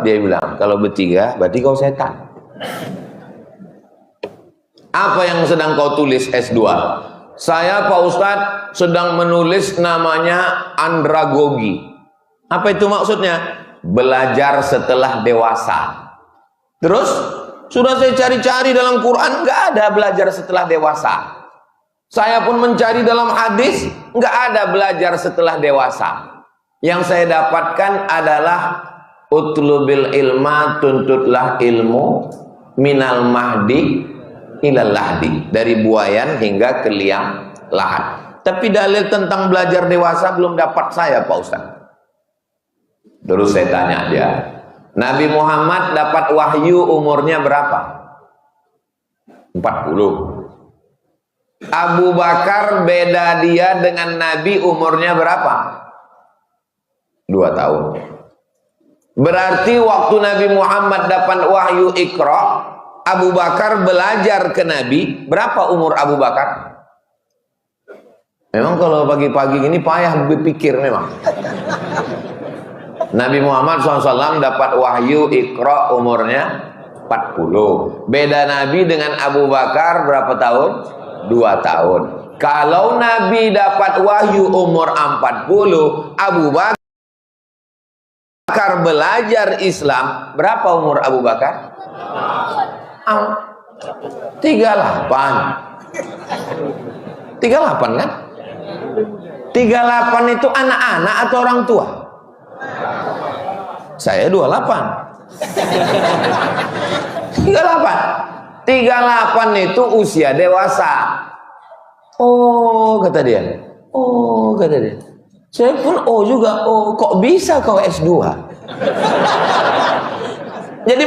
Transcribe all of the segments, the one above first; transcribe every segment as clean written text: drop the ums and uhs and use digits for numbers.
Dia bilang, kalau bertiga berarti kau setan. Apa yang sedang kau tulis S2? Saya Pak Ustadz sedang menulis namanya andragogi. Apa itu maksudnya? Belajar setelah dewasa. Terus sudah saya cari-cari dalam Quran, nggak ada belajar setelah dewasa. Saya pun mencari dalam hadis, nggak ada belajar setelah dewasa. Yang saya dapatkan adalah utlubil ilma, tuntutlah ilmu minal mahdi ilal lahdi, dari buayan hingga ke liang lahat. Tapi dalil tentang belajar dewasa belum dapat saya Pak Ustaz. Terus saya tanya dia, Nabi Muhammad dapat wahyu umurnya berapa? 40. Abu Bakar beda dia dengan Nabi umurnya berapa? 2 tahun. Berarti waktu Nabi Muhammad dapat wahyu Iqra, Abu Bakar belajar ke Nabi. Berapa umur Abu Bakar? Memang kalau pagi-pagi ini payah berpikir memang. Nabi Muhammad SAW dapat wahyu Iqra umurnya 40. Beda Nabi dengan Abu Bakar berapa tahun? 2 tahun. Kalau Nabi dapat wahyu umur 40, Abu Bakar belajar Islam, berapa umur Abu Bakar? 38. 38 kan? 38 itu anak-anak atau orang tua? Saya 28. 38 itu usia dewasa. Oh kata dia. Oh kata dia. Saya pun oh juga. Oh kok bisa kau S2? Jadi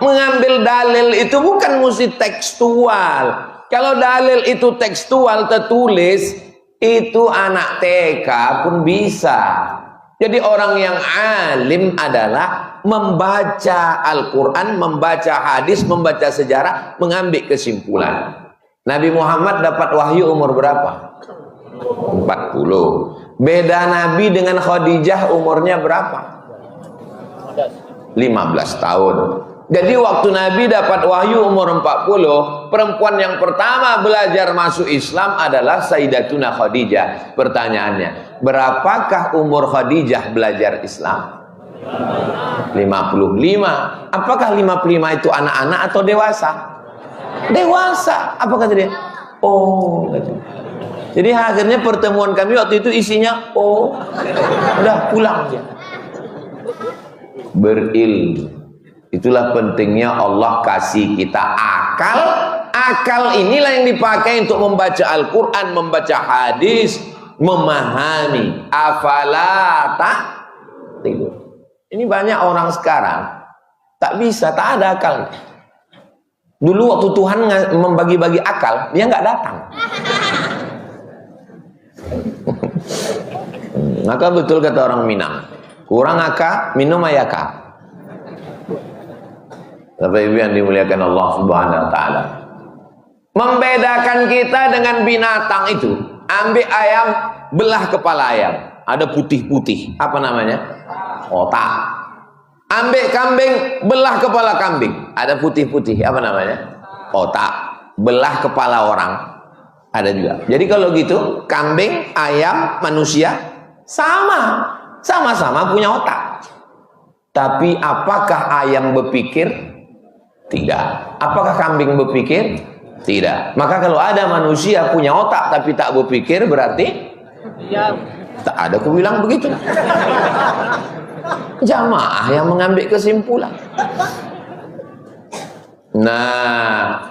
mengambil dalil itu bukan mesti tekstual. Kalau dalil itu tekstual tertulis, itu anak TK pun bisa. Jadi orang yang alim adalah membaca Al-Quran, membaca hadis, membaca sejarah, mengambil kesimpulan. Nabi Muhammad dapat wahyu umur berapa? 40. Beda Nabi dengan Khadijah umurnya berapa? 15 tahun. Jadi waktu Nabi dapat wahyu umur 40, perempuan yang pertama belajar masuk Islam adalah Sayyidatuna Khadijah. Pertanyaannya, berapakah umur Khadijah belajar Islam? 55. Apakah 55 itu anak-anak atau dewasa? Dewasa. Apa kata dia? Oh, kata. Jadi akhirnya pertemuan kami waktu itu isinya oh, udah pulang aja. Berilmu. Itulah pentingnya Allah kasih kita akal. Akal inilah yang dipakai untuk membaca Al-Quran, membaca hadis, memahami. Afala ta'qilun. Ini banyak orang sekarang tak bisa, tak ada akal. Dulu waktu Tuhan membagi-bagi akal, dia nggak datang. Maka betul kata orang Minang, kurang akal, minum ayaka. Bapak Ibu yang dimuliakan Allah Subhanahu wa taala. Membedakan kita dengan binatang itu, ambil ayam, belah kepala ayam, ada putih-putih, apa namanya? Otak. Ambil kambing, belah kepala kambing, ada putih-putih, apa namanya? Otak. Belah kepala orang, ada juga. Jadi kalau gitu, kambing, ayam, manusia sama-sama punya otak. Tapi apakah ayam berpikir? Tidak. Apakah kambing berpikir? Tidak. Maka kalau ada manusia punya otak tapi tak berpikir, berarti tak ada. Aku bilang begitu. Jamaah yang mengambil kesimpulan. Nah,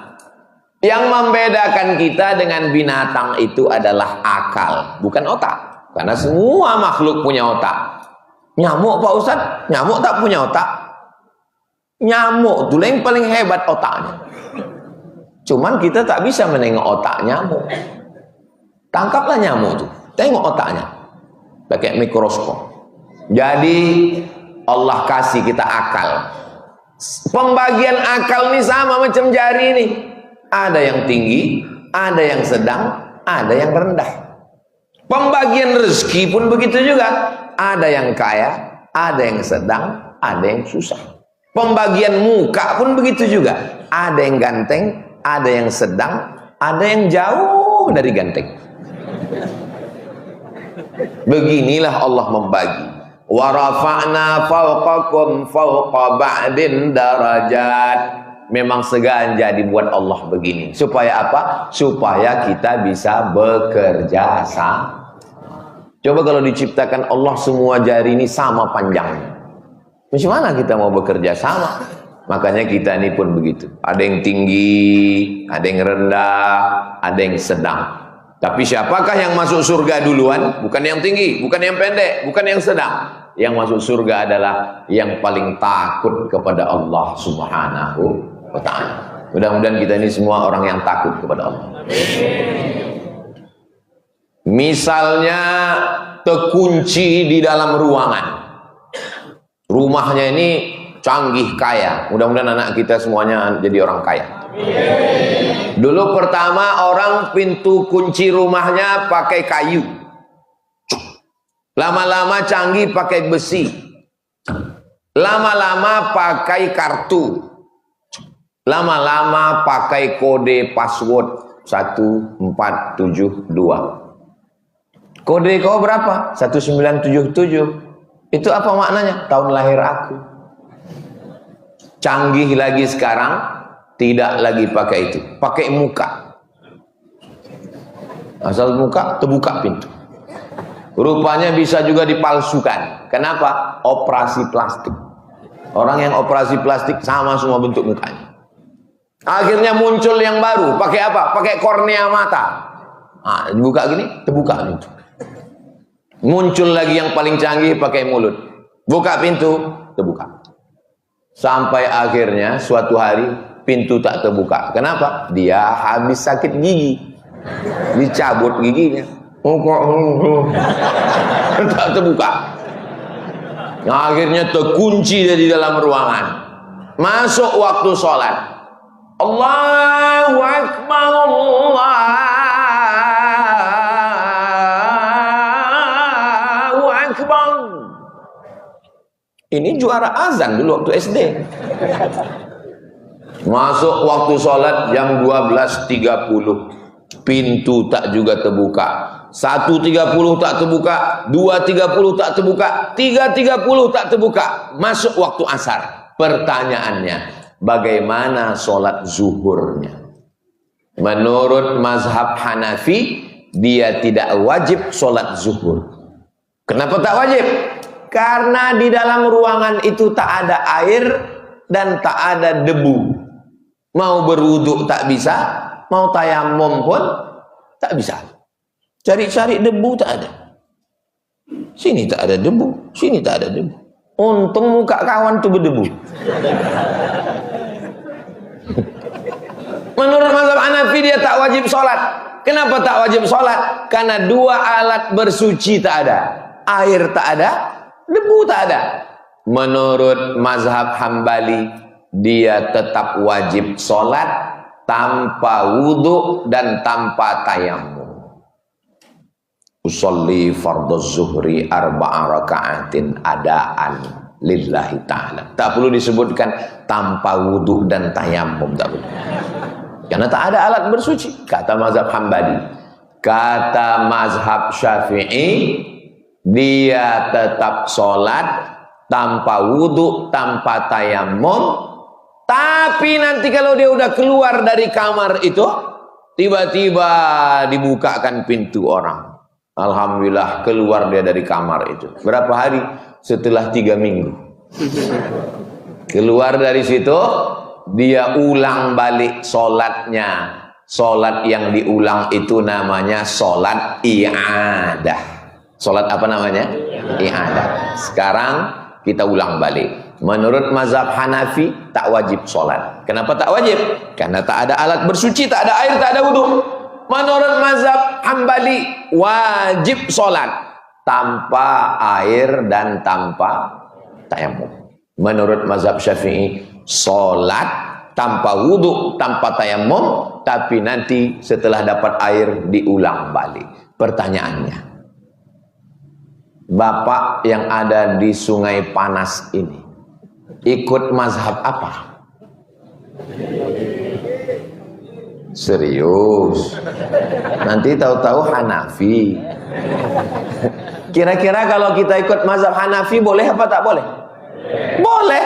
yang membedakan kita dengan binatang itu adalah akal, bukan otak. Karena semua makhluk punya otak. Nyamuk Pak Ustadz, nyamuk tak punya otak. Nyamuk itu yang paling hebat otaknya. Cuman kita tak bisa menengok otak nyamuk. Tangkaplah nyamuk itu, tengok otaknya pakai mikroskop. Jadi Allah kasih kita akal. Pembagian akal ini sama macam jari ini. Ada yang tinggi, ada yang sedang, ada yang rendah. Pembagian rezeki pun begitu juga. Ada yang kaya, ada yang sedang, ada yang susah. Pembagian muka pun begitu juga. Ada yang ganteng, ada yang sedang, ada yang jauh dari ganteng. Beginilah Allah membagi. Wa rafa'na fawqakum fawqa ba'din darajat. Memang sengaja dibuat Allah begini. Supaya apa? Supaya kita bisa bekerja sama. Coba kalau diciptakan Allah semua jari ini sama panjangnya. Macam mana kita mau bekerja sama? Makanya kita ini pun begitu. Ada yang tinggi, ada yang rendah, ada yang sedang. Tapi siapakah yang masuk surga duluan? Bukan yang tinggi, bukan yang pendek, bukan yang sedang. Yang masuk surga adalah yang paling takut kepada Allah Subhanahu wa ta'ala. Mudah-mudahan kita ini semua orang yang takut kepada Allah. Misalnya terkunci di dalam ruangan. Rumahnya ini canggih kaya. Mudah-mudahan anak kita semuanya jadi orang kaya. Dulu pertama orang pintu kunci rumahnya pakai kayu. Lama-lama canggih pakai besi. Lama-lama pakai kartu. Lama-lama pakai kode password 1472. Kode kau berapa? 1977. Itu apa maknanya? Tahun lahir aku. Canggih lagi sekarang. Tidak lagi pakai itu, pakai muka. Asal muka, terbuka pintu. Rupanya bisa juga dipalsukan. Kenapa? Operasi plastik. Orang yang operasi plastik sama semua bentuk mukanya. Akhirnya muncul yang baru. Pakai apa? Pakai kornea mata. Nah, dibuka gini, terbuka pintu. Muncul lagi yang paling canggih pakai mulut. Buka pintu, terbuka. Sampai akhirnya suatu hari pintu tak terbuka. Kenapa? Dia habis sakit gigi. Dicabut giginya. Tak terbuka. Akhirnya terkunci dari dalam ruangan. Masuk waktu sholat. Allahu Akbar, Allahu Akbar. Ini juara azan dulu waktu SD. Masuk waktu sholat jam 12.30. Pintu tak juga terbuka. 1.30 tak terbuka. 2.30 tak terbuka. 3.30 tak terbuka. Masuk waktu asar. Pertanyaannya, bagaimana sholat zuhurnya? Menurut mazhab Hanafi, dia tidak wajib sholat zuhur. Kenapa tak wajib? Karena di dalam ruangan itu tak ada air dan tak ada debu. Mau berwuduk tak bisa, mau tayamum pun tak bisa. Cari-cari debu tak ada. Sini tak ada debu, sini tak ada debu. Untung muka kawan tu berdebu. Menurut mazhab Hanafi dia tak wajib sholat. Kenapa tak wajib sholat? Karena dua alat bersuci tak ada. Air tak ada, debu tak ada. Menurut mazhab Hambali, dia tetap wajib sholat tanpa wudhu dan tanpa tayamum. Usolli fardhu zuhri arba'a raka'atin adaan lillahi ta'ala. Tak perlu disebutkan tanpa wudhu dan tayamum, tak perlu. Karena tak ada alat bersuci, kata mazhab Hambali. Kata mazhab Syafi'i, dia tetap sholat tanpa wudhu, tanpa tayamum. Tapi nanti kalau dia udah keluar dari kamar itu, tiba-tiba dibukakan pintu orang. Alhamdulillah keluar dia dari kamar itu. Berapa hari? Setelah 3 minggu. Keluar dari situ, dia ulang balik sholatnya. Sholat yang diulang itu namanya sholat i'adah. Sholat apa namanya? I'adah. Sekarang kita ulang balik. Menurut mazhab Hanafi tak wajib sholat. Kenapa tak wajib? Karena tak ada alat bersuci, tak ada air, tak ada wudhu. Menurut mazhab Hambali wajib sholat tanpa air dan tanpa tayamum. Menurut mazhab Syafi'i sholat tanpa wudhu, tanpa tayamum, tapi nanti setelah dapat air diulang balik. Pertanyaannya, Bapak yang ada di Sungai Panas ini, Ikut mazhab apa? Serius? Nanti tahu-tahu Hanafi. Kira-kira kalau kita ikut mazhab Hanafi boleh apa tak boleh? Boleh.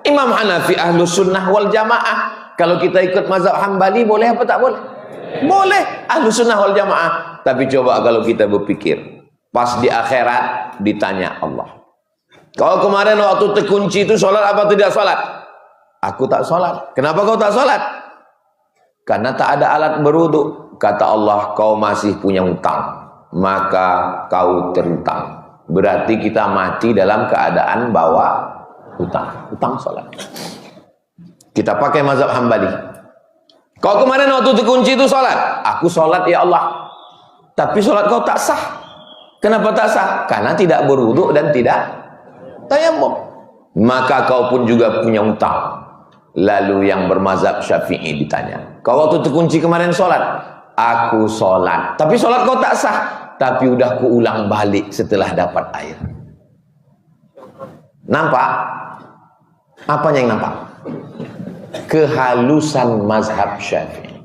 Imam Hanafi Ahlus Sunnah wal Jamaah. Kalau kita ikut mazhab Hambali boleh apa tak boleh? Boleh. Ahlus Sunnah wal Jamaah. Tapi coba kalau kita berpikir, pas di akhirat ditanya Allah, kau kemarin waktu terkunci itu sholat apa tidak sholat? Aku tak sholat. Kenapa kau tak sholat? Karena tak ada alat berwudu. Kata Allah, kau masih punya hutang, maka kau terhutang. Berarti kita mati dalam keadaan bawa hutang sholat. Kita pakai mazhab Hambali. Kau kemarin waktu terkunci itu sholat. Aku sholat ya Allah. Tapi sholat kau tak sah. Kenapa tak sah? Karena tidak berwudu dan tidak tayammum. Maka kau pun juga punya hutang. Lalu yang bermazhab Syafi'i ditanya, kau waktu terkunci kemarin sholat? Aku sholat. Tapi sholat kau tak sah. Tapi udah ku ulang balik setelah dapat air. Nampak? Apanya yang nampak? Kehalusan mazhab Syafi'i.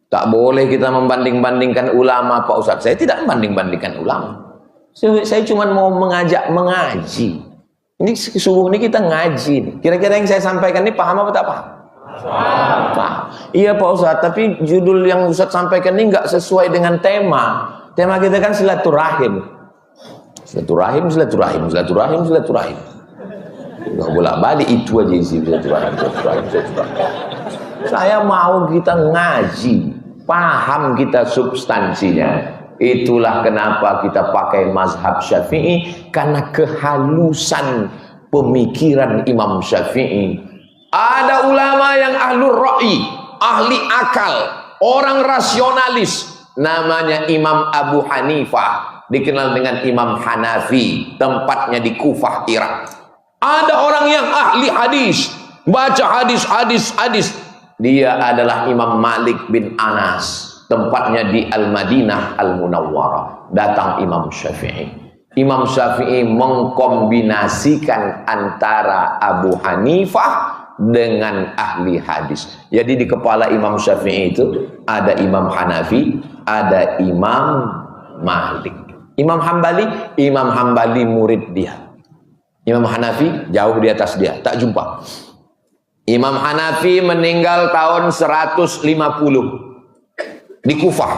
Tak boleh kita membanding-bandingkan ulama, Pak Ustaz. Saya tidak membanding-bandingkan ulama. Saya cuma mau mengajak mengaji. Ini subuh ini kita ngaji. Kira-kira yang saya sampaikan ini paham apa tak paham? Paham. Iya Pak Ustaz, tapi judul yang Ustaz sampaikan ini nggak sesuai dengan tema. Tema kita kan silaturahim. Silaturahim. Nggak bolak-balik itu aja isi silaturahim. Saya mau kita ngaji, paham kita substansinya. Itulah kenapa kita pakai mazhab Syafi'i, karena kehalusan pemikiran Imam Syafi'i. Ada ulama yang ahlur ra'i, ahli akal, orang rasionalis, namanya Imam Abu Hanifah, dikenal dengan Imam Hanafi, tempatnya di Kufah, Irak. Ada orang yang ahli hadis, baca hadis. Dia adalah Imam Malik bin Anas, tempatnya di Al-Madinah Al-Munawwarah. Datang Imam Syafi'i. Imam Syafi'i mengkombinasikan antara Abu Hanifah dengan ahli hadis. Jadi di kepala Imam Syafi'i itu ada Imam Hanafi, ada Imam Malik. Imam Hambali murid dia. Imam Hanafi jauh di atas dia, tak jumpa. Imam Hanafi meninggal tahun 150 di Kufah.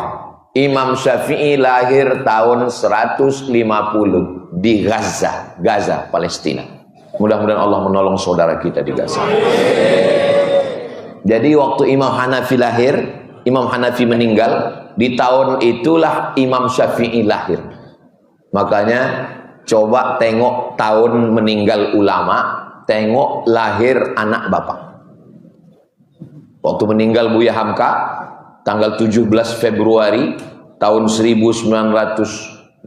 Imam Syafi'i lahir tahun 150 di Gaza, Palestina. Mudah-mudahan Allah menolong saudara kita di Gaza. Jadi waktu Imam Hanafi lahir, Imam Hanafi meninggal, di tahun itulah Imam Syafi'i lahir. Makanya coba tengok tahun meninggal ulama, tengok lahir anak bapak. Waktu meninggal Buya Hamka tanggal 17 Februari tahun 1900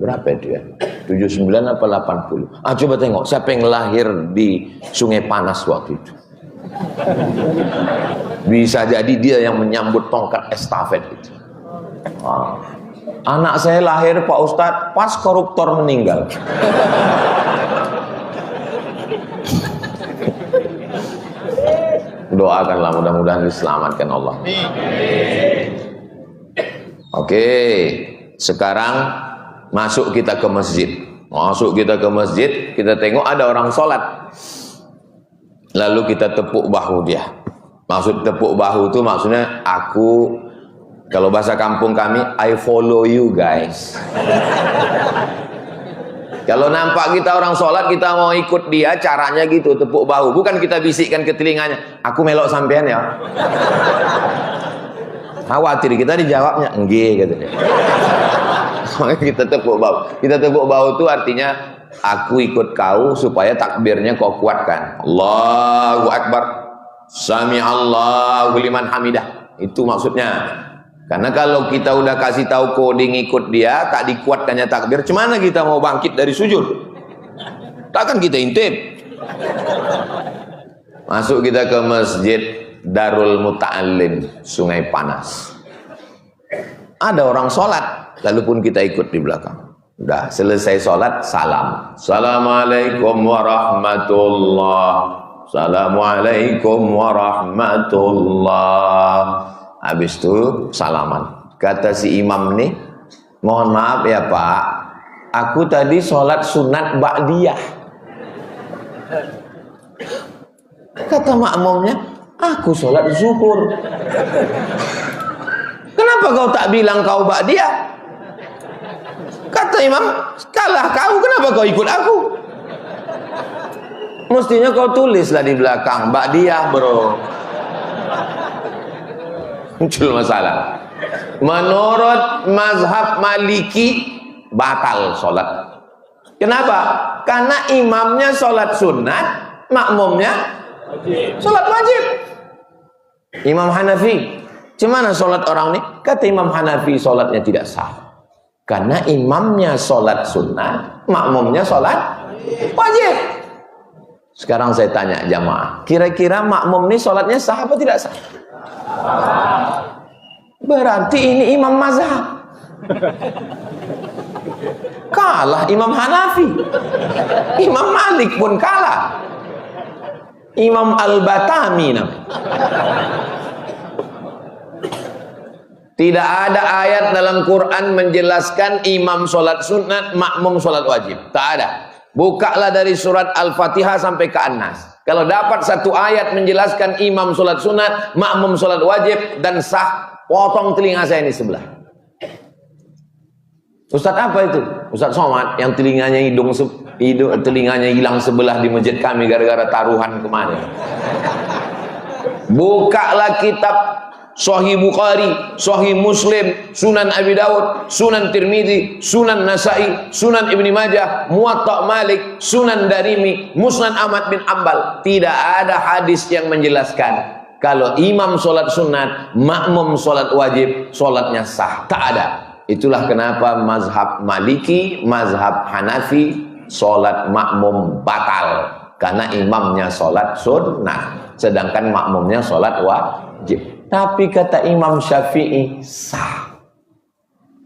berapa itu ya? 79 apa 80? Coba tengok siapa yang lahir di Sungai Panas waktu itu. Bisa jadi dia yang menyambut tongkat estafet itu. Anak saya lahir Pak Ustadz pas koruptor meninggal. Doakanlah mudah-mudahan diselamatkan Allah. Oke, sekarang masuk kita ke masjid. Kita tengok ada orang sholat. Lalu kita tepuk bahu dia. Maksud tepuk bahu itu maksudnya aku, kalau bahasa kampung kami, I follow you guys. Kalau nampak kita orang sholat, kita mau ikut dia, caranya gitu, tepuk bahu. Bukan kita bisikkan ke telinganya, aku melok sampean ya. Khawatir kita dijawabnya, enggak katanya. Kita tepuk bahu. Kita tepuk bahu itu artinya, aku ikut kau supaya takbirnya kau kuatkan. Allahu Akbar. Sami'allahu liman hamidah. Itu maksudnya. Karena kalau kita udah kasih tahu coding ikut dia, tak dikuatkannya takbir, cemana kita mau bangkit dari sujud? Takkan kita intip. Masuk kita ke masjid Darul Muta'allim, Sungai Panas. Ada orang sholat, lalu pun kita ikut di belakang. Udah selesai sholat, salam. Assalamualaikum warahmatullahi. Assalamualaikum warahmatullah. Habis itu salaman. Kata si imam nih, mohon maaf ya Pak, aku tadi sholat sunat ba'diyah. Kata makmumnya, aku sholat zuhur. Kenapa kau tak bilang kau ba'diyah? Kata imam, kalah kau, kenapa kau ikut aku? Mestinya kau tulislah di belakang ba'diyah bro. Muncul masalah. Menurut mazhab Maliki batal sholat. Kenapa? Karena imamnya sholat sunat, makmumnya sholat wajib. Imam Hanafi, gimana sholat orang ini? Kata Imam Hanafi, sholatnya tidak sah. Karena imamnya sholat sunat, makmumnya sholat wajib. Sekarang saya tanya jamaah, kira-kira makmum ini sholatnya sah apa tidak sah? Berarti ini imam mazhab. Kalah Imam Hanafi. Imam Malik pun kalah. Imam Al-Batami namanya. Tidak ada ayat dalam Quran menjelaskan imam sholat sunat, makmum sholat wajib. Tak ada. Bukalah dari surat Al-Fatihah sampai ke An-Nas. Kalau dapat satu ayat menjelaskan imam sholat sunat, makmum sholat wajib dan sah, potong telinga saya ini sebelah. Ustadz apa itu? Ustadz Somad yang telinganya telinganya hilang sebelah di masjid kami gara-gara taruhan kemarin. Bukalah kitab Sahih Bukhari, Sahih Muslim, Sunan Abi Daud, Sunan Tirmidzi, Sunan Nasai, Sunan Ibni Majah, Muwatta Malik, Sunan Darimi, Musnad Ahmad bin Ambal. Tidak ada hadis yang menjelaskan kalau imam sholat sunat, makmum sholat wajib, sholatnya sah. Tak ada. Itulah kenapa mazhab Maliki, mazhab Hanafi, sholat makmum batal. Karena imamnya sholat sunat, sedangkan makmumnya sholat wajib. Tapi kata Imam Syafi'i sah.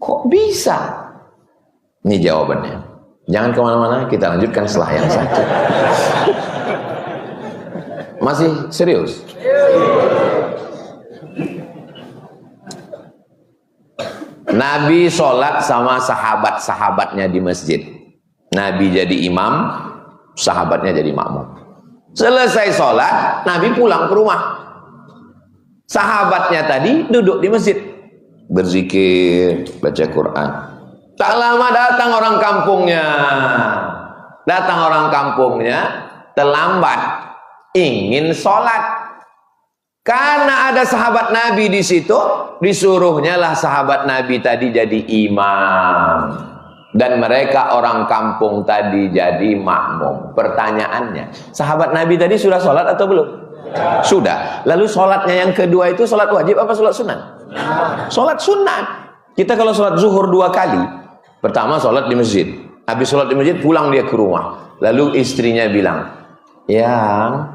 Kok bisa? Ini jawabannya. Jangan kemana-mana, kita lanjutkan setelah yang satu. Masih serius? Nabi sholat sama sahabat-sahabatnya di masjid. Nabi jadi imam, sahabatnya jadi makmum. Selesai sholat, Nabi pulang ke rumah. Sahabatnya tadi duduk di masjid, berzikir, baca Quran. Tak lama datang orang kampungnya. Terlambat, ingin sholat. Karena ada sahabat Nabi di situ, disuruhnya lah sahabat Nabi tadi jadi imam. Dan mereka orang kampung tadi jadi makmum. Pertanyaannya, sahabat Nabi tadi sudah sholat atau belum? Sudah. Lalu sholatnya yang kedua itu sholat wajib apa sholat sunat? Sholat sunat. Kita kalau sholat zuhur 2 kali, pertama sholat di masjid, habis sholat di masjid pulang dia ke rumah. Lalu istrinya bilang, yang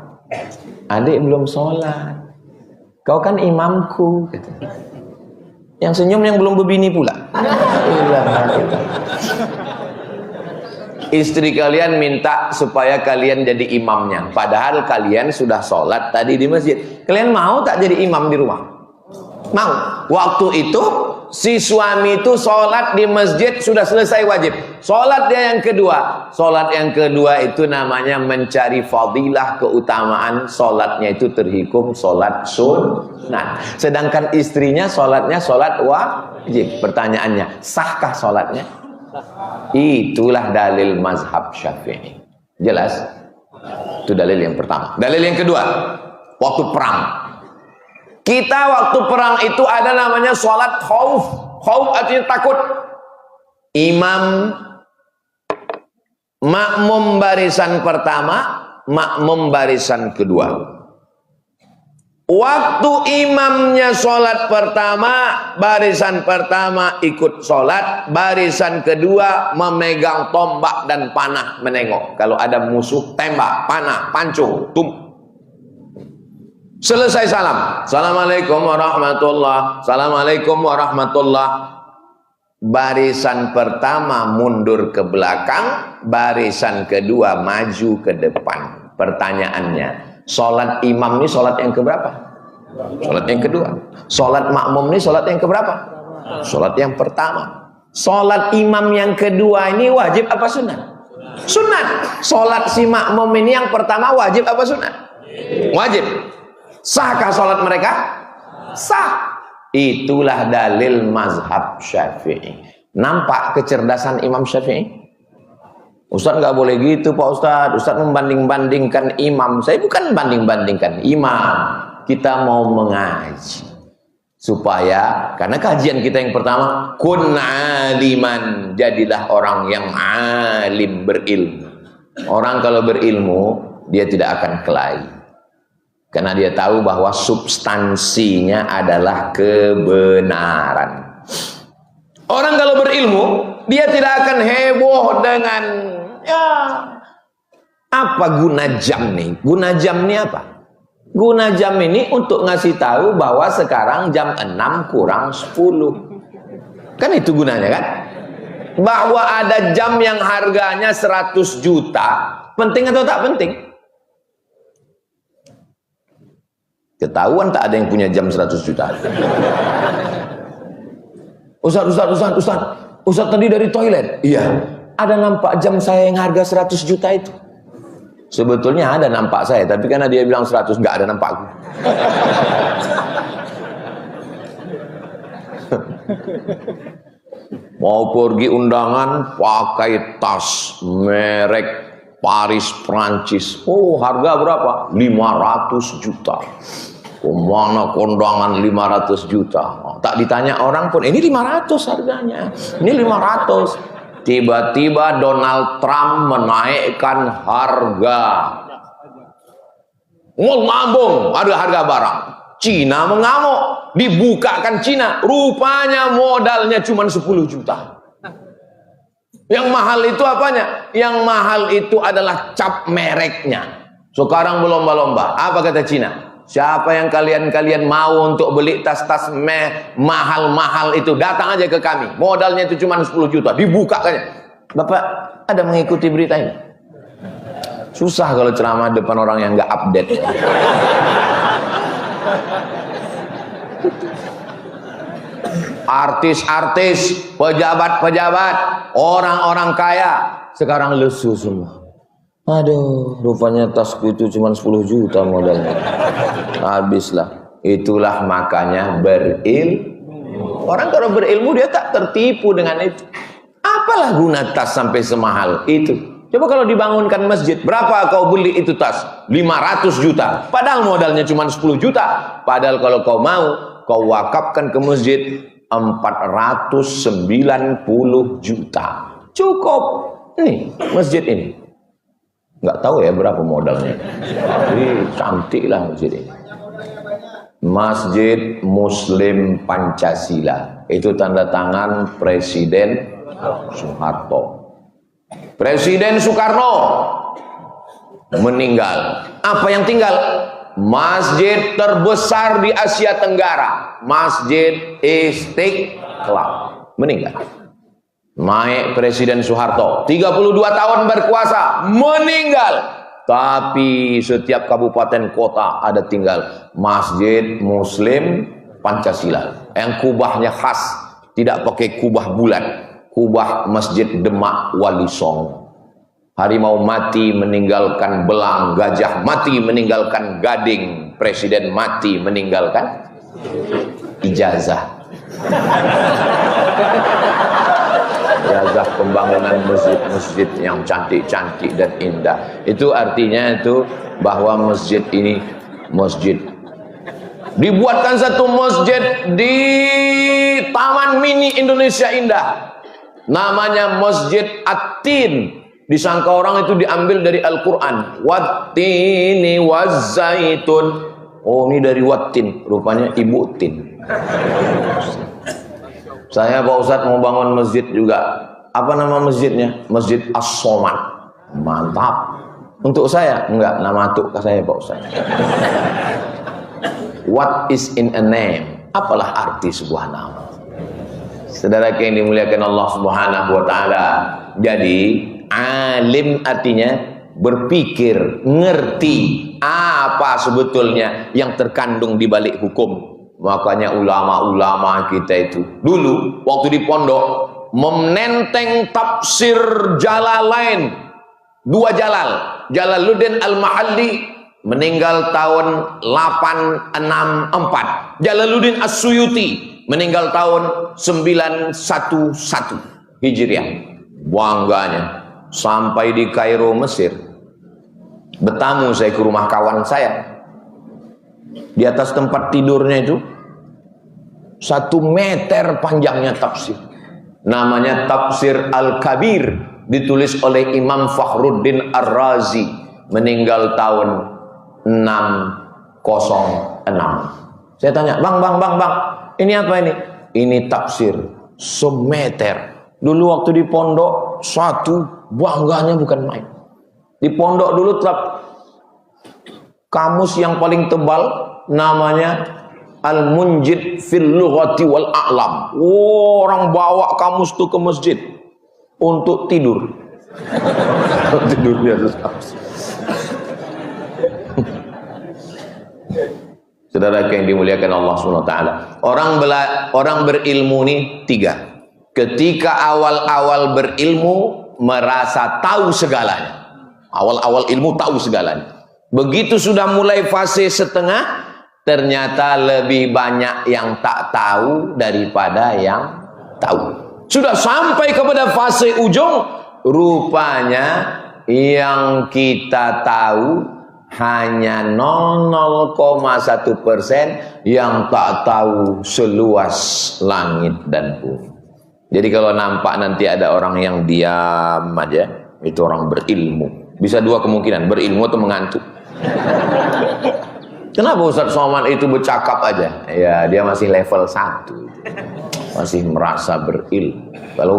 adik belum sholat, kau kan imamku. Yang senyum yang belum berbini pula. Istri kalian minta supaya kalian jadi imamnya, padahal kalian sudah sholat tadi di masjid. Kalian mau tak jadi imam di rumah? Mau. Waktu itu si suami itu sholat di masjid sudah selesai wajib. Sholat dia yang kedua. Sholat yang kedua itu namanya mencari fadilah, keutamaan. Sholatnya itu terhikum sholat sunat. Sedangkan istrinya sholatnya sholat wajib. Pertanyaannya, sahkah sholatnya? Itulah dalil mazhab Syafi'i. Jelas? Itu dalil yang pertama. Dalil yang kedua, waktu perang. Kita waktu perang itu ada namanya sholat khauf. Khauf artinya takut. Imam, makmum barisan pertama, makmum barisan kedua. Waktu imamnya sholat pertama, barisan pertama ikut sholat, barisan kedua memegang tombak dan panah menengok. Kalau ada musuh, tembak, panah, pancung, selesai salam. Assalamualaikum warahmatullah. Assalamualaikum warahmatullah. Barisan pertama mundur ke belakang, barisan kedua maju ke depan. Pertanyaannya, Sholat imam ini sholat yang keberapa? Sholat yang kedua. Sholat makmum ini sholat yang keberapa? Sholat yang pertama. Sholat imam yang kedua ini wajib apa sunat? Sunat. Sholat si makmum ini yang pertama wajib apa sunat? Wajib. Sahkah sholat mereka? Sah. Itulah dalil mazhab Syafi'i. Nampak kecerdasan Imam Syafi'i? Ustaz nggak boleh gitu Pak Ustaz. Ustaz membanding-bandingkan imam. Saya bukan banding-bandingkan imam. Kita mau mengaji supaya, karena kajian kita yang pertama, kun aliman, jadilah orang yang alim, berilmu. Orang kalau berilmu dia tidak akan kelahi, karena dia tahu bahwa substansinya adalah kebenaran. Orang kalau berilmu dia tidak akan heboh dengan ya apa guna jam nih. Guna jam nih apa? Guna jam ini untuk ngasih tahu bahwa sekarang jam 6 kurang 10. Kan itu gunanya kan? Bahwa ada jam yang harganya 100 juta, penting atau tak penting? Ketahuan tak ada yang punya jam 100 juta. Ustaz tadi dari toilet. Iya, ada nampak jam saya yang harga 100 juta itu. Sebetulnya ada nampak saya, tapi karena dia bilang 100, nggak ada nampakku. Mau pergi undangan pakai tas merek Paris Prancis. Oh, harga berapa? 500 juta. Kemana kondangan 500 juta? Oh, tak ditanya orang pun, ini 500 harganya. Ini 500. Tiba-tiba Donald Trump menaikkan harga. Ngomong, ada harga barang. Cina mengamuk, dibukakan Cina. Rupanya modalnya cuma 10 juta. Yang mahal itu apanya? Yang mahal itu adalah cap mereknya. Sekarang berlomba-lomba. Apa kata Cina? Siapa yang kalian mau untuk beli tas-tas mahal-mahal itu, datang aja ke kami. Modalnya itu cuma 10 juta. Dibukakannya. Bapak ada mengikuti berita ini? Susah kalau ceramah depan orang yang nggak update. Artis-artis, pejabat-pejabat, orang-orang kaya sekarang lesu semua. Aduh, rupanya tasku itu cuma 10 juta modalnya. Habislah. Itulah makanya berilmu. Orang kalau berilmu dia tak tertipu dengan itu. Apalah guna tas sampai semahal itu? Coba kalau dibangunkan masjid, berapa kau beli itu tas? 500 juta. Padahal modalnya cuma 10 juta. Padahal kalau kau mau, kau wakafkan ke masjid 490 juta. Cukup. Nih, masjid ini. Nggak tahu ya berapa modalnya. Tapi cantik lah masjid ini. Masjid Muslim Pancasila. Itu tanda tangan Presiden Soeharto. Presiden Soekarno meninggal. Apa yang tinggal? Masjid terbesar di Asia Tenggara, Masjid Istiqlal, meninggal. Naik Presiden Soeharto, 32 tahun berkuasa, meninggal. Tapi setiap kabupaten kota ada tinggal Masjid Muslim Pancasila. Yang kubahnya khas, tidak pakai kubah bulat, kubah Masjid Demak Wali Songo. Harimau mati meninggalkan belang, gajah mati meninggalkan gading, presiden mati meninggalkan ijazah. Ijazah pembangunan masjid-masjid yang cantik-cantik dan indah. Itu artinya itu bahwa masjid ini masjid. Dibuatkan satu masjid di Taman Mini Indonesia Indah. Namanya Masjid At-Tin. Disangka orang itu diambil dari Al-Quran. Wattini wazzaitun. Oh, ini dari Wattin. Rupanya Ibu Tin. Saya Pak Ustadz mau bangun masjid juga. Apa nama masjidnya? Masjid As-Somad. Mantap. Untuk saya? Enggak, nama atuk saya Pak Ustadz. What is in a name? Apalah arti sebuah nama? Saudara yang dimuliakan Allah Subhanahu wa taala. Jadi alim artinya berpikir, ngerti, apa sebetulnya yang terkandung di balik hukum. Makanya ulama-ulama kita itu dulu waktu di pondok menenteng tafsir Jalalain, dua Jalal, Jalaluddin Al-Mahalli meninggal tahun 864, Jalaluddin As-Suyuti meninggal tahun 911 Hijriah. Bangganya sampai di Kairo, Mesir, bertamu saya ke rumah kawan saya. Di atas tempat tidurnya itu 1 meter panjangnya tafsir, namanya Tafsir Al-Kabir, ditulis oleh Imam Fakhruddin Ar-Razi, meninggal tahun 606. Saya tanya, bang, ini apa ini? Ini tafsir semeter. Dulu waktu di pondok, satu bangganya bukan main. Di pondok dulu kamus yang paling tebal namanya Al-Munjid fil Lughati wal A'lam. Orang bawa kamus tuh ke masjid untuk tidur. Tidur di atas kamus. Saudara yang dimuliakan Allah SWT, orang berilmu ini 3. Ketika awal-awal berilmu merasa tahu segalanya. Awal-awal ilmu tahu segalanya. Begitu sudah mulai fase setengah, ternyata lebih banyak yang tak tahu daripada yang tahu. Sudah sampai kepada fase ujung, rupanya yang kita tahu hanya 0,1%, yang tak tahu seluas langit dan bumi. Jadi kalau nampak nanti ada orang yang diam aja, itu orang berilmu. Bisa 2 kemungkinan, berilmu atau mengantuk. Kenapa Ustaz Somad itu bercakap aja? Ya, dia masih level 1. Masih merasa berilmu. Kalau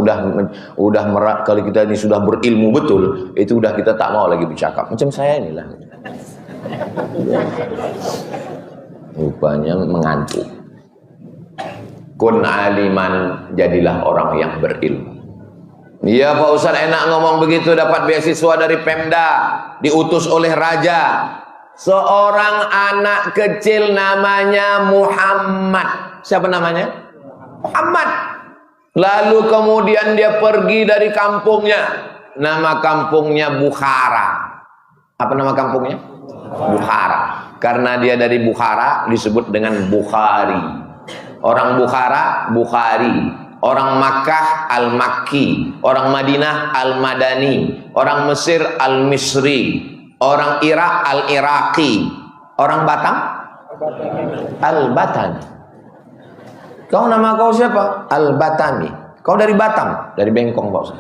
kalau kita ini sudah berilmu betul, itu udah kita tak mau lagi bercakap. Macam saya inilah. Rupanya mengantuk. Kun aliman, jadilah orang yang berilmu. Iya Pak Ustaz, enak ngomong begitu, dapat beasiswa dari Pemda, diutus oleh raja. Seorang anak kecil namanya Muhammad. Siapa namanya? Muhammad. Lalu kemudian dia pergi dari kampungnya. Nama kampungnya Bukhara. Apa nama kampungnya? Bukhara. Karena dia dari Bukhara disebut dengan Bukhari. Orang Bukhara, Bukhari. Orang Makkah Al-Makki, orang Madinah Al-Madani, orang Mesir Al-Misri, orang Irak Al-Iraqi, orang Batam Al-Batani. Kau nama kau siapa? Al-Batami. Kau dari Batam? Dari Bengkong Pak Ustaz.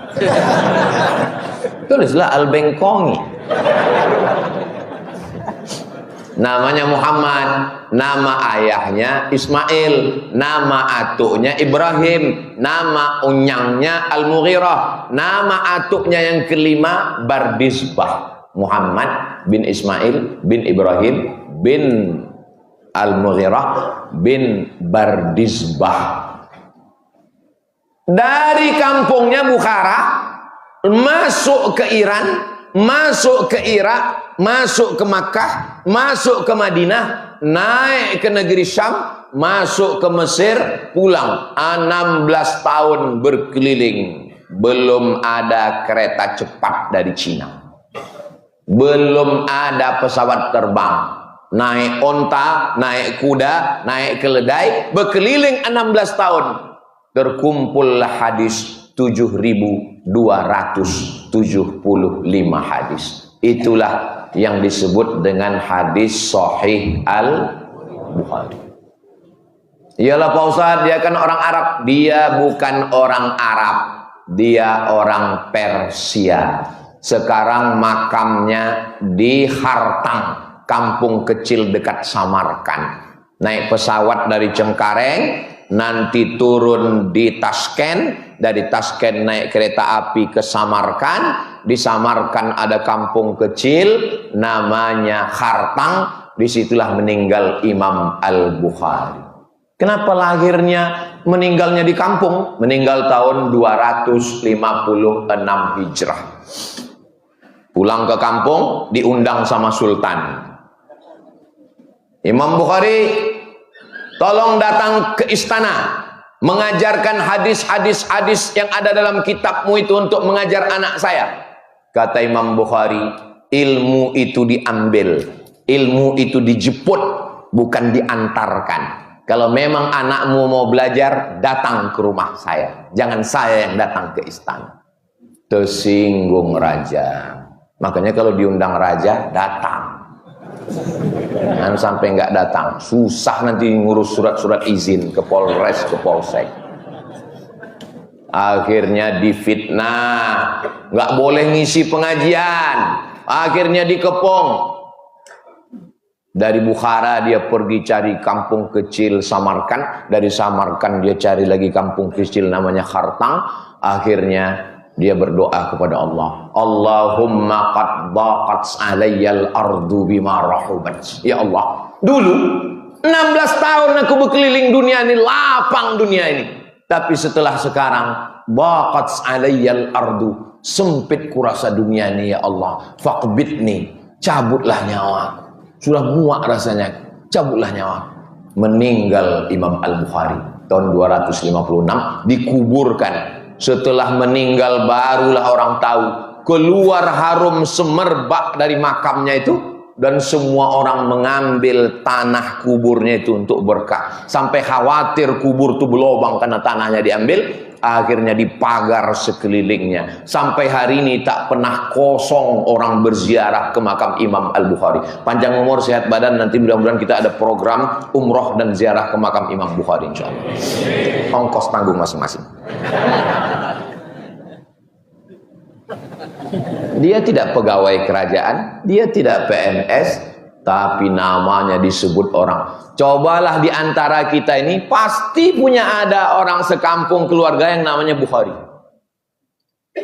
Tulislah Al-Bengkongi. Namanya Muhammad, nama ayahnya Ismail, nama atuknya Ibrahim, nama unyangnya Al-Mughirah, nama atuknya yang kelima Bardisbah. Muhammad bin Ismail bin Ibrahim bin Al-Mughirah bin Bardisbah. Dari kampungnya Bukhara masuk ke Iran, masuk ke Irak, masuk ke Makkah, masuk ke Madinah, naik ke negeri Syam, masuk ke Mesir, pulang. 16 tahun berkeliling, belum ada kereta cepat dari Cina, belum ada pesawat terbang, naik onta, naik kuda, naik keledai, berkeliling 16 tahun. Terkumpullah hadis 7.275 hadis. Itulah yang disebut dengan hadis Sahih Al-Bukhari. Iyalah Pak Ustaz, dia kan orang Arab. Dia bukan orang Arab, dia orang Persia. Sekarang makamnya di Hartang, kampung kecil dekat Samarkand. Naik pesawat dari Cengkareng, nanti turun di Tashkent, dari Tashkent naik kereta api ke Samarkand. Di Samarkand ada kampung kecil namanya Hartang, disitulah meninggal Imam Al-Bukhari. Kenapa meninggalnya di kampung? Meninggal tahun 256 Hijrah. Pulang ke kampung, diundang sama Sultan. Imam Bukhari, tolong datang ke istana, mengajarkan hadis-hadis yang ada dalam kitabmu itu untuk mengajar anak saya. Kata Imam Bukhari, ilmu itu diambil, ilmu itu dijemput, bukan diantarkan. Kalau memang anakmu mau belajar, datang ke rumah saya, jangan saya yang datang ke istana. Tersinggung raja. Makanya kalau diundang raja, datang. Jangan sampai nggak datang, susah nanti ngurus surat-surat izin ke Polres, ke Polsek. Akhirnya difitnah, nggak boleh ngisi pengajian. Akhirnya dikepung. Dari Bukhara dia pergi cari kampung kecil Samarkand. Dari Samarkand dia cari lagi kampung kecil namanya Khartang. Akhirnya dia berdoa kepada Allah, Allahumma qad daqat alayyal ardu bima rahubat. Ya Allah, dulu 16 tahun aku berkeliling dunia ini, lapang dunia ini. Tapi setelah sekarang, daqat alayyal ardu, sempit kurasa dunia ini ya Allah. Faqbidni, cabutlah nyawa. Sudah muak rasanya, cabutlah nyawa. Meninggal Imam Al-Bukhari tahun 256, dikuburkan. Setelah meninggal barulah orang tahu, keluar harum semerbak dari makamnya itu, dan semua orang mengambil tanah kuburnya itu untuk berkah. Sampai khawatir kubur itu berlubang karena tanahnya diambil. Akhirnya dipagar sekelilingnya. Sampai hari ini tak pernah kosong orang berziarah ke makam Imam Al-Bukhari. Panjang umur, sehat badan, nanti mudah-mudahan kita ada program umroh dan ziarah ke makam Imam Bukhari insyaallah. Ongkos tanggung masing-masing. Dia tidak pegawai kerajaan, dia tidak PNS, tapi namanya disebut orang. Cobalah di antara kita ini pasti punya ada orang sekampung keluarga yang namanya Bukhari.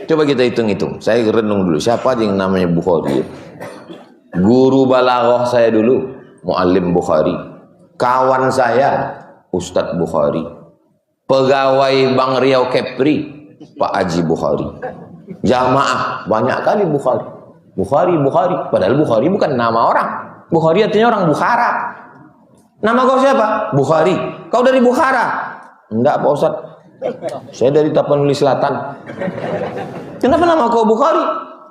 Coba kita hitung-hitung. Saya renung dulu, siapa aja yang namanya Bukhari? Guru balaghah saya dulu, Muallim Bukhari. Kawan saya, Ustadz Bukhari. Pegawai Bank Riau Kepri, Pak Haji Bukhari. Jamaah, banyak kali Bukhari. Bukhari. Padahal Bukhari bukan nama orang. Bukhari artinya orang Bukhara. Nama kau siapa? Bukhari. Kau dari Bukhara? Enggak Pak Ustadz, saya dari Tapanuli Selatan. Kenapa nama kau Bukhari?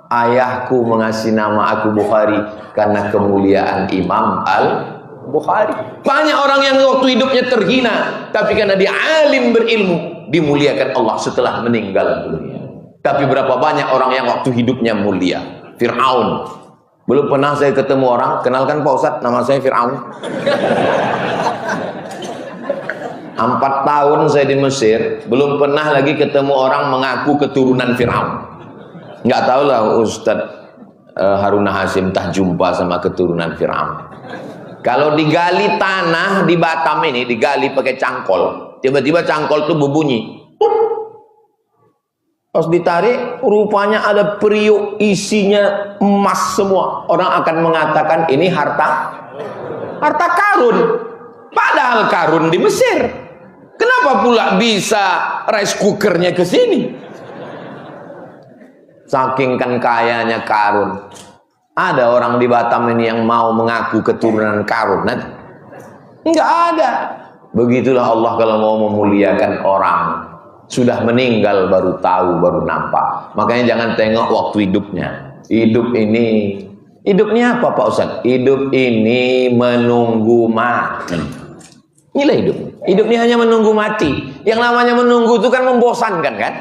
Ayahku mengasih nama aku Bukhari karena kemuliaan Imam Al-Bukhari. Banyak orang yang waktu hidupnya terhina, tapi karena dia alim berilmu, dimuliakan Allah setelah meninggal dunia. Tapi berapa banyak orang yang waktu hidupnya mulia? Fir'aun. Belum pernah saya ketemu orang, kenalkan Pak Ustadz, nama saya Fir'aun. 4 tahun saya di Mesir, belum pernah lagi ketemu orang mengaku keturunan Fir'aun. Nggak tahu lah Ustadz Haruna Hasim tak jumpa sama keturunan Fir'aun. Kalau digali tanah di Batam ini, digali pakai cangkol, tiba-tiba cangkol itu berbunyi. Pas ditarik, rupanya ada periuk isinya emas semua. Orang akan mengatakan ini harta karun. Padahal karun di Mesir. Kenapa pula bisa rice cookernya ke sini? Saking kan kayanya karun. Ada orang di Batam ini yang mau mengaku keturunan karun? Enggak ada. Begitulah Allah kalau mau memuliakan orang. Sudah meninggal baru tahu, baru nampak. Makanya jangan tengok waktu hidupnya. Hidup ini apa Pak Ustadz? Hidup ini menunggu mati. Inilah hidup. Hidup ini hanya menunggu mati. Yang namanya menunggu itu kan membosankan kan?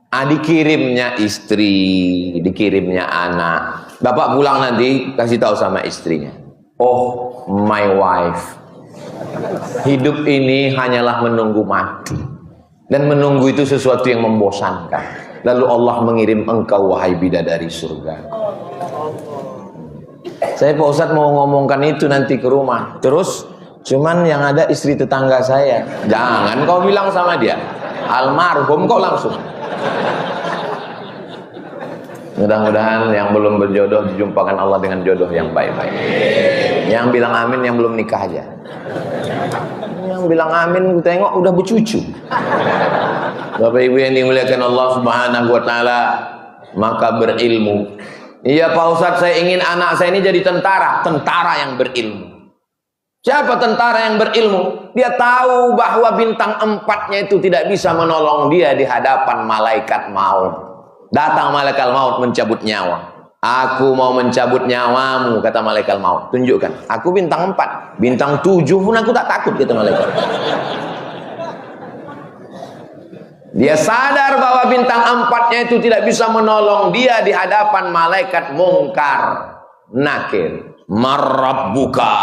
Dikirimnya istri, dikirimnya anak. Bapak pulang nanti kasih tahu sama istrinya. Oh my wife, hidup ini hanyalah menunggu mati. Dan menunggu itu sesuatu yang membosankan. Lalu Allah mengirim engkau wahai bidadari surga. Saya Pak Ustadz mau ngomongkan itu nanti ke rumah. Terus cuman yang ada istri tetangga saya. Jangan kau bilang sama dia. Almarhum kau langsung. Mudah-mudahan yang belum berjodoh dijumpakan Allah dengan jodoh yang baik-baik. Yang bilang amin yang belum nikah aja. Yang bilang amin tengok udah bercucu. Bapak Ibu yang dimuliakan Allah Subhanahu wa taala, maka berilmu. Iya Pak Ustadz, saya ingin anak saya ini jadi tentara yang berilmu. Siapa tentara yang berilmu? Dia tahu bahwa bintang 4-nya itu tidak bisa menolong dia di hadapan malaikat maut. Datang malaikat maut mencabut nyawa. Aku mau mencabut nyawamu, kata malaikat maut. Tunjukkan. Aku bintang 4, bintang 7 pun aku tak takut, kata malaikat. Dia sadar bahwa bintang 4-nya itu tidak bisa menolong dia di hadapan malaikat mungkar nakir. Marrabbuka.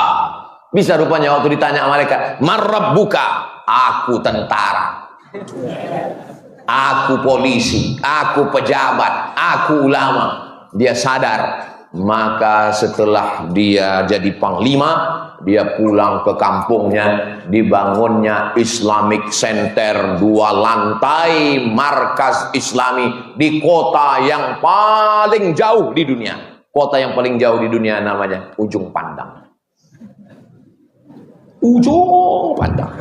Bisa rupanya waktu ditanya malaikat, Marrabbuka, aku tentara, aku polisi, aku pejabat, aku ulama. Dia sadar. Maka setelah dia jadi panglima, dia pulang ke kampungnya, dibangunnya Islamic Center 2 lantai, markas Islami di kota yang paling jauh di dunia. Kota yang paling jauh di dunia namanya Ujung Pandang. Ujung Pandang.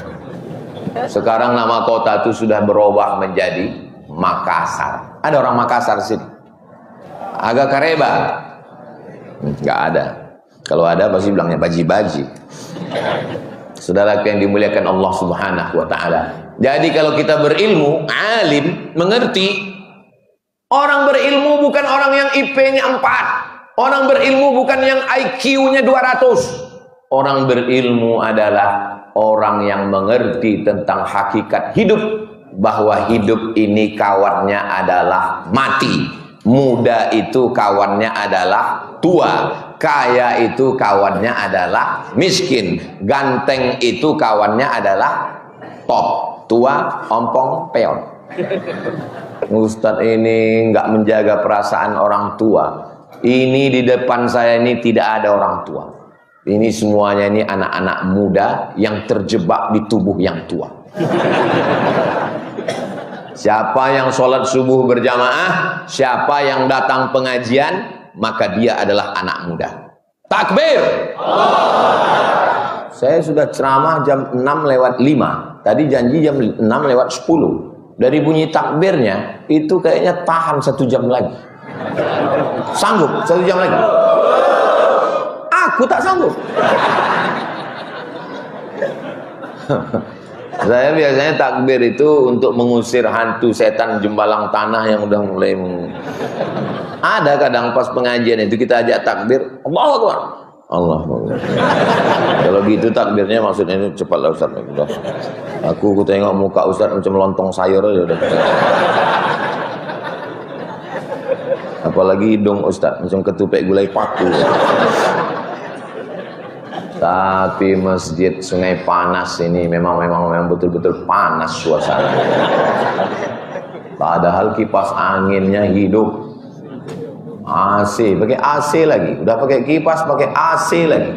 Sekarang nama kota itu sudah berubah menjadi Makassar. Ada orang Makassar sini? Agak kareba? Nggak ada. Kalau ada pasti bilangnya baji-baji. Saudara yang dimuliakan Allah Subhanahu wa taala. Jadi kalau kita berilmu, alim, mengerti, orang berilmu bukan orang yang IP-nya 4. Orang berilmu bukan yang IQ-nya 200. Orang berilmu adalah orang yang mengerti tentang hakikat hidup, bahwa hidup ini kawannya adalah mati, muda itu kawannya adalah tua, kaya itu kawannya adalah miskin, ganteng itu kawannya adalah top, tua, ompong, peon. Ustadz ini nggak menjaga perasaan orang tua. Ini di depan saya ini tidak ada orang tua. Ini semuanya ini anak-anak muda yang terjebak di tubuh yang tua. Siapa yang sholat subuh berjamaah, siapa yang datang pengajian, maka dia adalah anak muda. Takbir! Saya sudah ceramah jam 6:05. Tadi janji jam 6:10. Dari bunyi takbirnya, itu kayaknya tahan 1 jam lagi. Sanggup 1 jam lagi? Aku tak sanggup. Saya biasanya takbir itu untuk mengusir hantu setan jembalang tanah yang udah mulai Ada kadang pas pengajian itu kita ajak takbir, Allahu Akbar. Allah Akbar. Kalau gitu takbirnya maksudnya itu cepatlah Ustaz. Aku tengok muka Ustaz macam lontong sayur aja udah. Apalagi hidung Ustaz macam ketupek gulai paku. Tapi masjid Sungai Panas ini memang betul-betul panas suasana. Padahal kipas anginnya hidup. AC, pakai AC lagi. Udah pakai kipas, pakai AC lagi.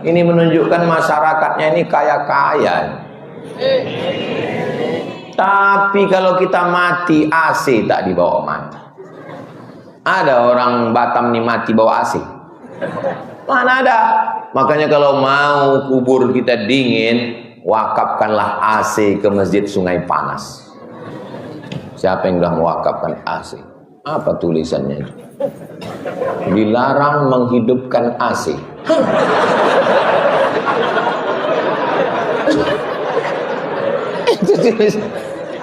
Ini menunjukkan masyarakatnya ini kaya-kaya. Tapi kalau kita mati, AC tak dibawa mati. Ada orang Batam nih mati bawa AC? Mana ada? Makanya kalau mau kubur kita dingin, wakafkanlah AC ke Masjid Sungai Panas. Siapa yang sudah mewakafkan AC? Apa tulisannya itu? Dilarang menghidupkan AC. Itu tulisan.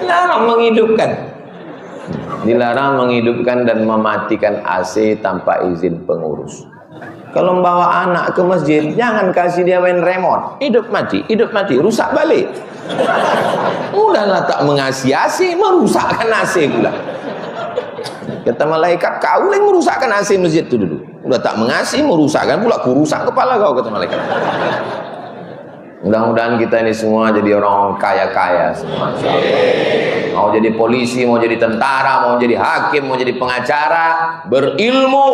Dilarang menghidupkan. Dilarang menghidupkan dan mematikan AC tanpa izin pengurus. Kalau membawa anak ke masjid, jangan kasih dia main remote. Hidup mati, rusak balik. Udahlah tak mengasihi AC, merusakkan AC pula. Kata malaikat, kau yang merusakkan AC masjid itu dulu. Udah tak mengasihi, merusakkan pula, kurusak kepala kau, kata malaikat. Mudah-mudahan kita ini semua jadi orang kaya-kaya semua. Mau jadi polisi, mau jadi tentara, mau jadi hakim, mau jadi pengacara, berilmu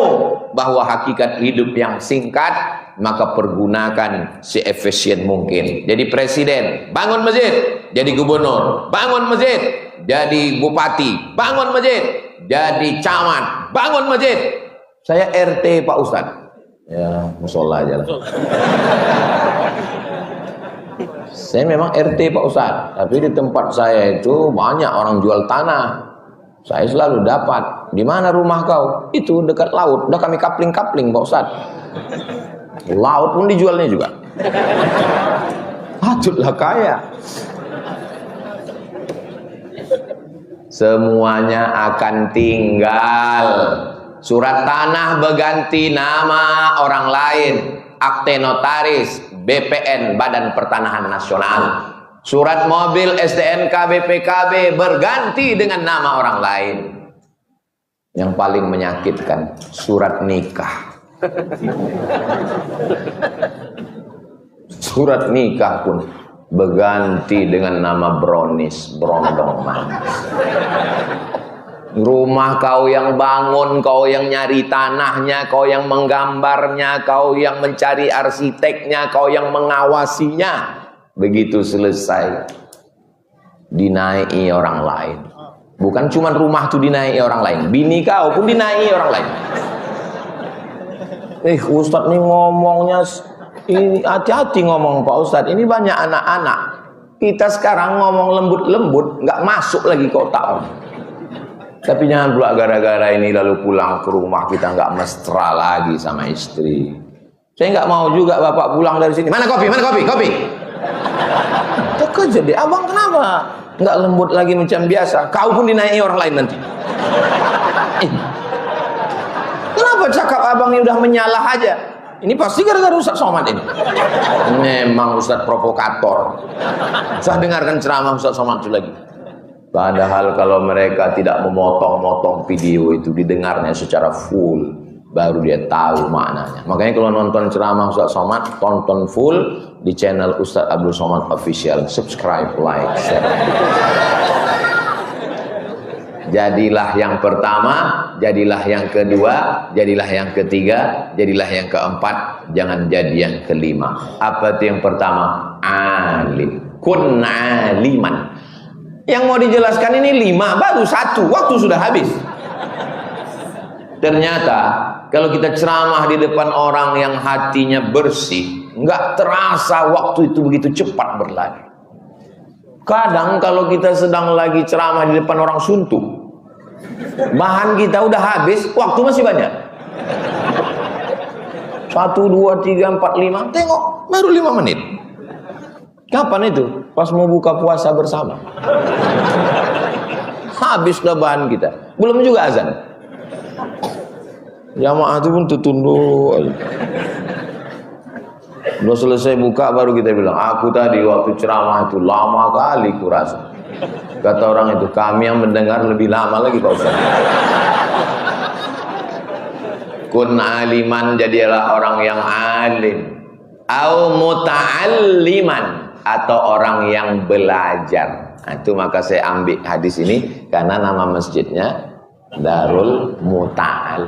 bahwa hakikat hidup yang singkat, maka pergunakan seefisien mungkin. Jadi presiden, bangun masjid. Jadi gubernur, bangun masjid. Jadi bupati, bangun masjid. Jadi camat, bangun masjid. Saya RT Pak Ustadz. Ya, musola aja lah. Saya memang RT Pak Ustadz, tapi di tempat saya itu banyak orang jual tanah. Saya selalu dapat. Di mana rumah kau? Itu dekat laut. Udah kami kapling-kapling Pak Ustadz. Laut pun dijualnya juga. patutlah kaya. Semuanya akan tinggal. Surat tanah berganti nama orang lain, akte notaris, BPN, Badan Pertanahan Nasional. Surat mobil, STNK, BPKB berganti dengan nama orang lain. Yang paling menyakitkan, surat nikah. Surat nikah pun berganti dengan nama brownies, berondong manis. Rumah kau yang bangun, kau yang nyari tanahnya, kau yang menggambarnya, kau yang mencari arsiteknya, kau yang mengawasinya. Begitu selesai, dinaiki orang lain. Bukan cuma rumah itu dinaiki orang lain, bini kau pun dinaiki orang lain. Ustadz nih ngomongnya, ini hati-hati ngomong Pak Ustadz, ini banyak anak-anak. Kita sekarang ngomong lembut-lembut, nggak masuk lagi ke otak orang. Tapi jangan pula gara-gara ini lalu pulang ke rumah kita nggak mesra lagi sama istri. Saya nggak mau juga bapak pulang dari sini. Mana kopi? Mana kopi? Kopi. Terkejut deh, abang kenapa? Nggak lembut lagi macam biasa. Kau pun dinaiki orang lain nanti. Kenapa cakap abang ini udah menyalah aja? Ini pasti gara-gara Ustadz Somad ini. Memang Ustadz provokator. Saya dengarkan ceramah Ustadz Somad itu lagi. Padahal kalau mereka tidak memotong-motong video itu, didengarnya secara full, baru dia tahu maknanya. Makanya kalau nonton ceramah Ustadz Somad, tonton full di channel Ustadz Abdul Somad Official. Subscribe, like, share. Jadilah yang pertama, jadilah yang kedua, jadilah yang ketiga, jadilah yang keempat, jangan jadi yang kelima. Apa itu yang pertama? Alim. Kun aliman. Yang mau dijelaskan ini 5, baru 1, waktu sudah habis. Ternyata kalau kita ceramah di depan orang yang hatinya bersih, nggak terasa waktu itu begitu cepat berlari. Kadang kalau kita sedang lagi ceramah di depan orang suntuk, bahan kita udah habis, waktu masih banyak. 1, 2, 3, 4, 5, tengok baru 5 menit. Kapan itu? Pas mau buka puasa bersama. Habislah bahan kita. Belum juga azan. Jamaah itu pun tertunduk. Udah selesai buka baru kita bilang, aku tadi waktu ceramah itu lama kali kurasa. Kata orang itu, kami yang mendengar lebih lama lagi Pak Ustaz. Kun aliman, jadilah orang yang alim. Au muta'alliman, atau orang yang belajar. Nah, itu maka saya ambil hadis ini karena nama masjidnya Darul Muta'al.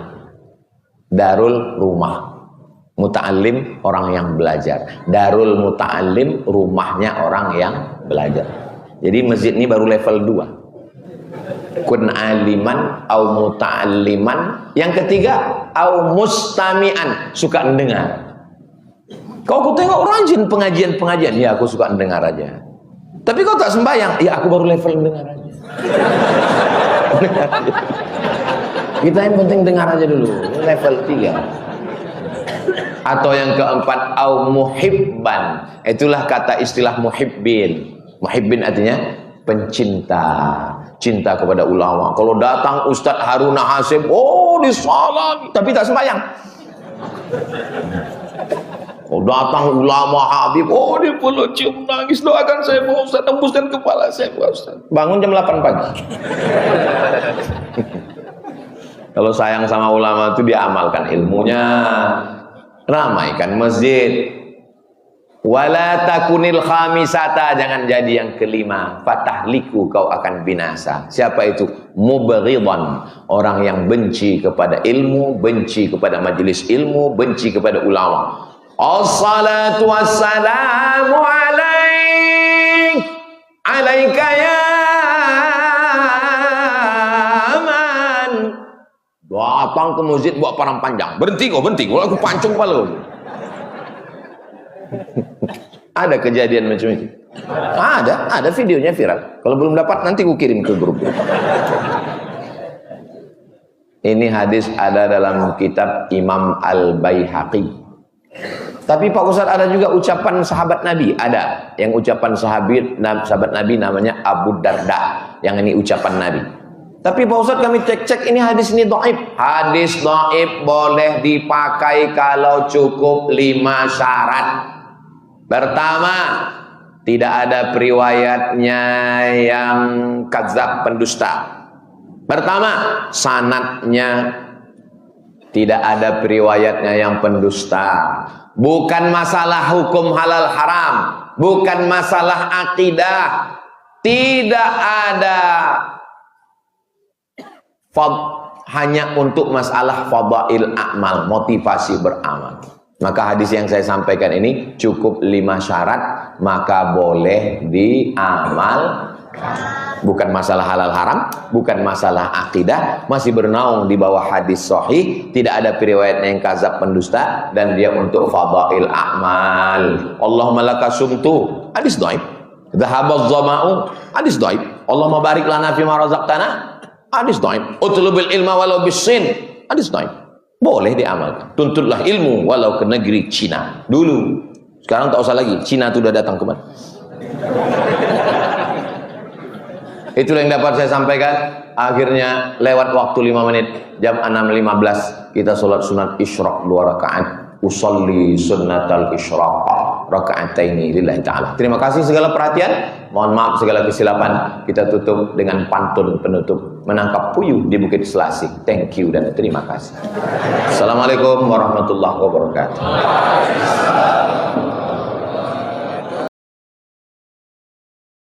Darul rumah. Muta'allim orang yang belajar. Darul Muta'allim rumahnya orang yang belajar. Jadi masjid ini baru level 2. Kun aliman au muta'alliman. Yang ketiga au mustami'an, suka mendengar. Kau aku tengok rajin pengajian-pengajian. Ya aku suka mendengar aja. Tapi kau tak sembahyang. Ya aku baru level mendengar aja. Kita yang penting dengar aja dulu. Level 3. Atau yang keempat, au muhibban. Itulah kata istilah muhibbin. Muhibbin artinya pencinta. Cinta kepada ulama. Kalau datang Ustadz Haruna Hasib, oh disalam, tapi tak sembahyang. Oh datang ulama Habib, oh dia peluk cium nangis, doakan saya Pak Ustaz, tembuskan kepala saya Pak Ustaz. Bangun jam 8 pagi. Kalau sayang sama ulama itu dia amalkan ilmunya, ramaikan masjid. Wala takunil khamisata, jangan jadi yang kelima, fatahliku, kau akan binasa. Siapa itu? Mubghidan, orang yang benci kepada ilmu, benci kepada majelis ilmu, benci kepada ulama. Assalatu wassalamu alaika ya man. Datang ke masjid bawa parang panjang. Berhenti kau, kalau aku pancung kepala. Ada kejadian macam itu. Ada videonya viral. Kalau belum dapat nanti aku kirim ke grup. Ini hadis ada dalam kitab Imam Al-Baihaqi. Tapi Pak Ustadz, ada juga ucapan sahabat Nabi. Ada yang ucapan sahabat Nabi namanya Abu Darda. Yang ini ucapan Nabi. Tapi Pak Ustadz, kami cek-cek ini hadis ini dhaif. Hadis dhaif boleh dipakai kalau cukup 5 syarat. Pertama, tidak ada periwayatnya yang kadzab, pendusta. Pertama, sanadnya tidak ada periwayatnya yang pendusta. Bukan masalah hukum halal haram, bukan masalah akidah. Tidak ada hanya untuk masalah fadail a'mal, motivasi beramal. Maka hadis yang saya sampaikan ini cukup 5 syarat, maka boleh diamal. Bukan masalah halal haram, bukan masalah akidah, masih bernaung di bawah hadis sahih, tidak ada periwayatnya yang kadzab, pendusta, dan dia untuk fadail a'mal. Allahumma laka sumtu, hadis dhaif. Dhahabaz zama'u, hadis dhaif. Allahumma barik lana fima razaqtana, hadis dhaif. Utlubil ilma walau bisin, hadis dhaif. Boleh diamalkan. Tuntutlah ilmu walau ke negeri Cina dulu. Sekarang tak usah lagi, Cina itu sudah datang kemari. Itulah yang dapat saya sampaikan. Akhirnya lewat waktu 5 menit, jam 6.15 kita sholat sunat isyraq 2 rakaat. Usolli sunnatal isyraq raka'ataini lillahi ta'ala. Terima kasih segala perhatian. Mohon maaf segala kesilapan. Kita tutup dengan pantun penutup. Menangkap puyuh di Bukit Selasih. Thank you dan terima kasih. Assalamualaikum warahmatullahi wabarakatuh.